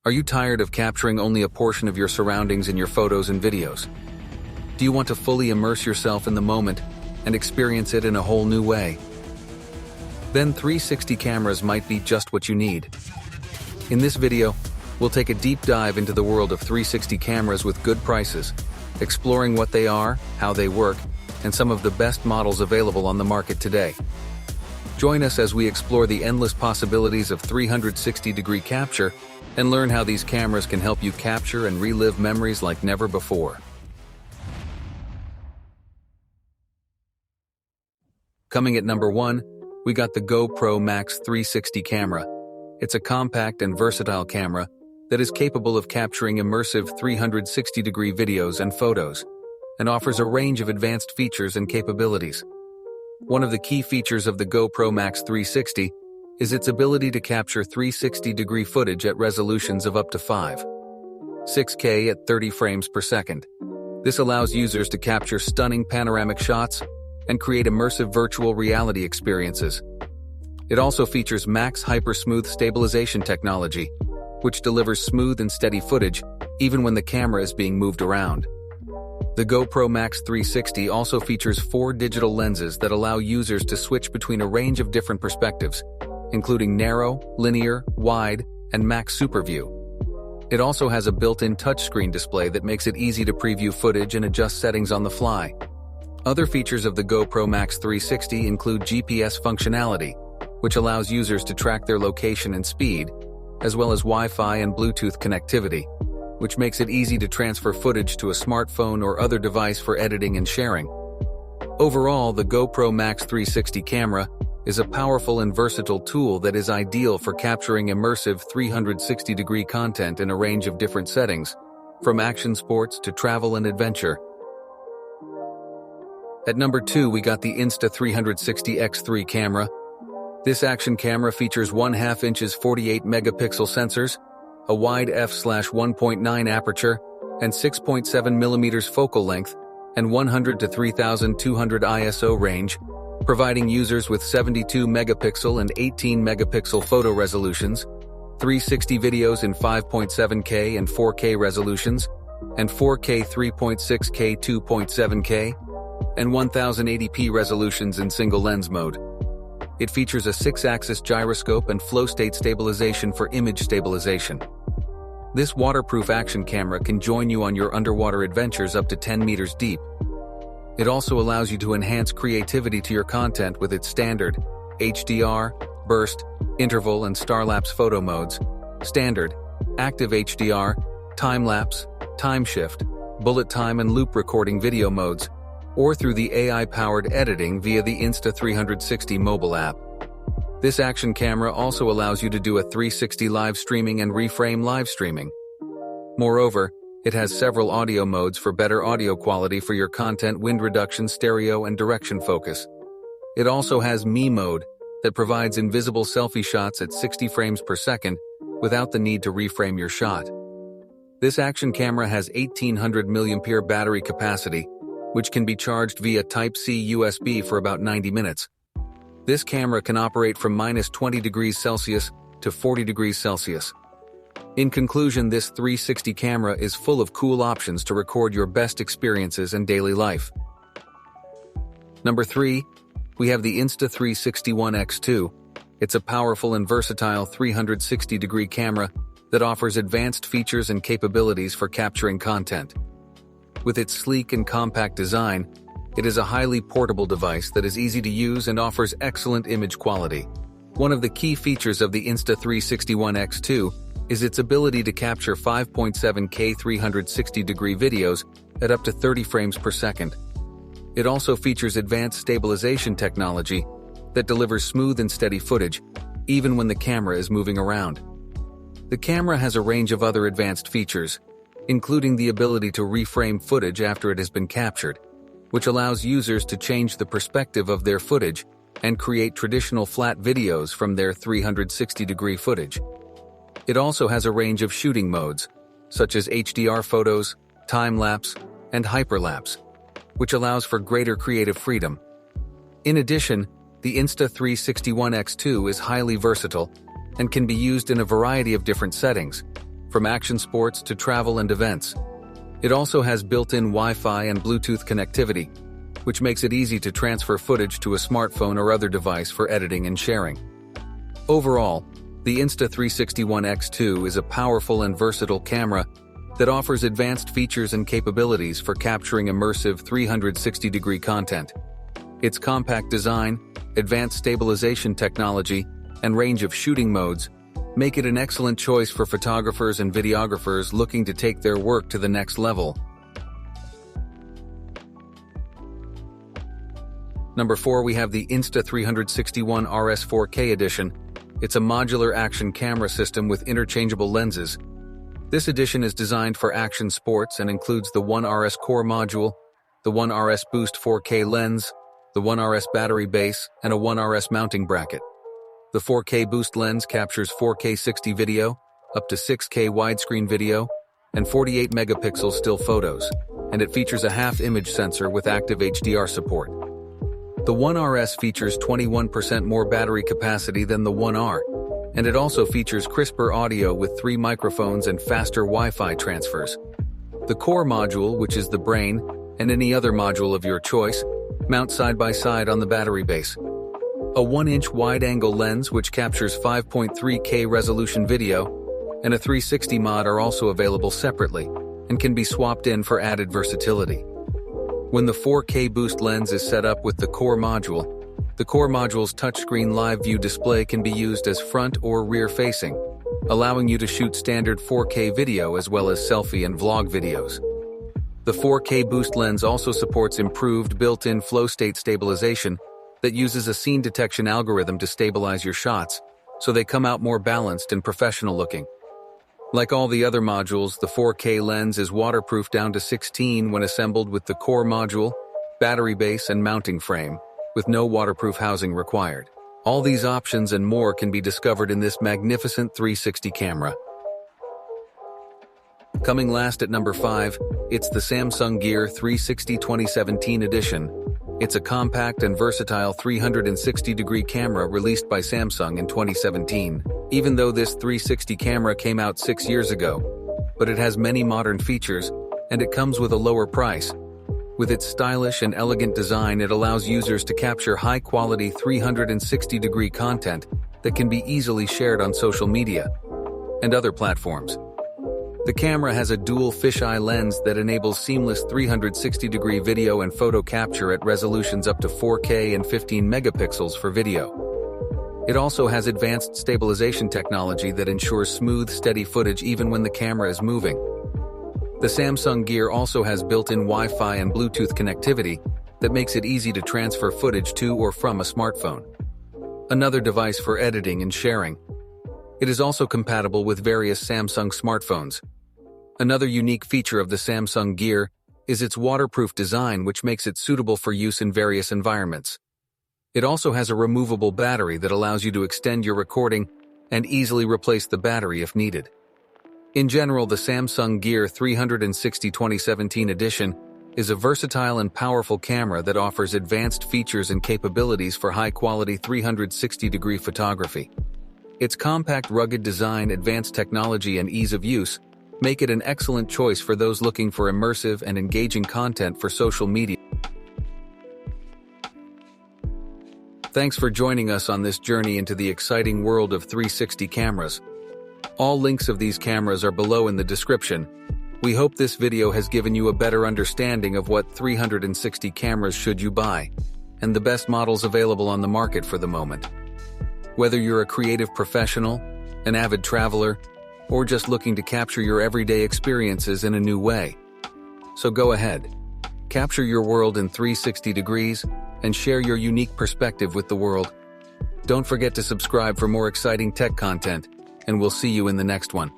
Are you tired of capturing only a portion of your surroundings in your photos and videos? Do you want to fully immerse yourself in the moment and experience it in a whole new way? Then 360 cameras might be just what you need. In this video, we'll take a deep dive into the world of 360 cameras with good prices, exploring what they are, how they work, and some of the best models available on the market today. Join us as we explore the endless possibilities of 360-degree capture and learn how these cameras can help you capture and relive memories like never before. Coming at number 1, we got the GoPro Max 360 camera. It's a compact and versatile camera that is capable of capturing immersive 360-degree videos and photos, and offers a range of advanced features and capabilities. One of the key features of the GoPro Max 360 is its ability to capture 360-degree footage at resolutions of up to 6K at 30 frames per second. This allows users to capture stunning panoramic shots and create immersive virtual reality experiences. It also features Max Hyper Smooth stabilization technology, which delivers smooth and steady footage even when the camera is being moved around. The GoPro Max 360 also features 4 digital lenses that allow users to switch between a range of different perspectives, including narrow, linear, wide, and max super view. It also has a built-in touchscreen display that makes it easy to preview footage and adjust settings on the fly. Other features of the GoPro Max 360 include GPS functionality, which allows users to track their location and speed, as well as Wi-Fi and Bluetooth connectivity, which makes it easy to transfer footage to a smartphone or other device for editing and sharing. Overall, the GoPro Max 360 camera is a powerful and versatile tool that is ideal for capturing immersive 360-degree content in a range of different settings, from action sports to travel and adventure. At number 2, we got the Insta360 X3 camera. This action camera features 1/2 inches 48 megapixel sensors, a wide f/1.9 aperture, and 6.7 millimeters focal length, and 100 to 3200 ISO range, providing users with 72 megapixel and 18 megapixel photo resolutions, 360 videos in 5.7K and 4K resolutions, and 4K 3.6K 2.7K, and 1080p resolutions in single lens mode. It features a 6-axis gyroscope and flow state stabilization for image stabilization. This waterproof action camera can join you on your underwater adventures up to 10 meters deep. It also allows you to enhance creativity to your content with its standard HDR, burst, interval, and star-lapse photo modes, standard, active HDR, time-lapse, time shift, bullet time and loop recording video modes, or through the AI-powered editing via the Insta360 mobile app. This action camera also allows you to do a 360 live streaming and reframe live streaming. Moreover, it has several audio modes for better audio quality for your content, wind reduction, stereo, and direction focus. It also has Me mode that provides invisible selfie shots at 60 frames per second without the need to reframe your shot. This action camera has 1800 mAh battery capacity, which can be charged via Type-C USB for about 90 minutes. This camera can operate from -20 degrees Celsius to 40 degrees Celsius. In conclusion, this 360 camera is full of cool options to record your best experiences in daily life. Number 3, we have the Insta360 ONE X2. It's a powerful and versatile 360-degree camera that offers advanced features and capabilities for capturing content. With its sleek and compact design, it is a highly portable device that is easy to use and offers excellent image quality. One of the key features of the Insta360 ONE X2 is its ability to capture 5.7K 360-degree videos at up to 30 frames per second. It also features advanced stabilization technology that delivers smooth and steady footage, even when the camera is moving around. The camera has a range of other advanced features, including the ability to reframe footage after it has been captured, which allows users to change the perspective of their footage and create traditional flat videos from their 360-degree footage. It also has a range of shooting modes, such as HDR photos, time-lapse, and hyperlapse, which allows for greater creative freedom. In addition, the Insta360 ONE X2 is highly versatile and can be used in a variety of different settings, from action sports to travel and events. It also has built-in Wi-Fi and Bluetooth connectivity, which makes it easy to transfer footage to a smartphone or other device for editing and sharing. Overall, the Insta360 ONE X2 is a powerful and versatile camera that offers advanced features and capabilities for capturing immersive 360-degree content. Its compact design, advanced stabilization technology, and range of shooting modes make it an excellent choice for photographers and videographers looking to take their work to the next level. Number 4, we have the Insta360 ONE RS 4K edition. It's a modular action camera system with interchangeable lenses. This edition is designed for action sports and includes the ONE RS Core module, the ONE RS Boost 4K lens, the ONE RS battery base, and a ONE RS mounting bracket. The 4K Boost lens captures 4K 60 video, up to 6K widescreen video, and 48 megapixel still photos, and it features a half-image sensor with active HDR support. The ONE RS features 21% more battery capacity than the ONE R, and it also features crisper audio with 3 microphones and faster Wi-Fi transfers. The Core module, which is the brain, and any other module of your choice, mount side by side on the battery base. A 1-inch wide-angle lens which captures 5.3K resolution video, and a 360 mod are also available separately, and can be swapped in for added versatility. When the 4K Boost lens is set up with the Core module, the Core module's touchscreen live view display can be used as front or rear facing, allowing you to shoot standard 4K video as well as selfie and vlog videos. The 4K Boost lens also supports improved built-in flow state stabilization that uses a scene detection algorithm to stabilize your shots, so they come out more balanced and professional looking. Like all the other modules, the 4K lens is waterproof down to 16 when assembled with the Core module, battery base, and mounting frame, with no waterproof housing required. All these options and more can be discovered in this magnificent 360 camera. Coming last at number 5, it's the Samsung Gear 360 2017 edition. It's a compact and versatile 360-degree camera released by Samsung in 2017. Even though this 360 camera came out 6 years ago, but it has many modern features, and it comes with a lower price. With its stylish and elegant design, it allows users to capture high-quality 360-degree content that can be easily shared on social media and other platforms. The camera has a dual fisheye lens that enables seamless 360-degree video and photo capture at resolutions up to 4K and 15 megapixels for video. It also has advanced stabilization technology that ensures smooth, steady footage even when the camera is moving. The Samsung Gear also has built-in Wi-Fi and Bluetooth connectivity that makes it easy to transfer footage to or from a smartphone. Another device for editing and sharing. It is also compatible with various Samsung smartphones. Another unique feature of the Samsung Gear is its waterproof design, which makes it suitable for use in various environments. It also has a removable battery that allows you to extend your recording and easily replace the battery if needed. In general, the Samsung Gear 360 2017 edition is a versatile and powerful camera that offers advanced features and capabilities for high-quality 360-degree photography. Its compact, rugged design, advanced technology, and ease of use make it an excellent choice for those looking for immersive and engaging content for social media. Thanks for joining us on this journey into the exciting world of 360 cameras. All links of these cameras are below in the description. We hope this video has given you a better understanding of what 360 cameras should you buy, and the best models available on the market for the moment. Whether you're a creative professional, an avid traveler, or just looking to capture your everyday experiences in a new way. So go ahead, capture your world in 360 degrees, and share your unique perspective with the world. Don't forget to subscribe for more exciting tech content, and we'll see you in the next one.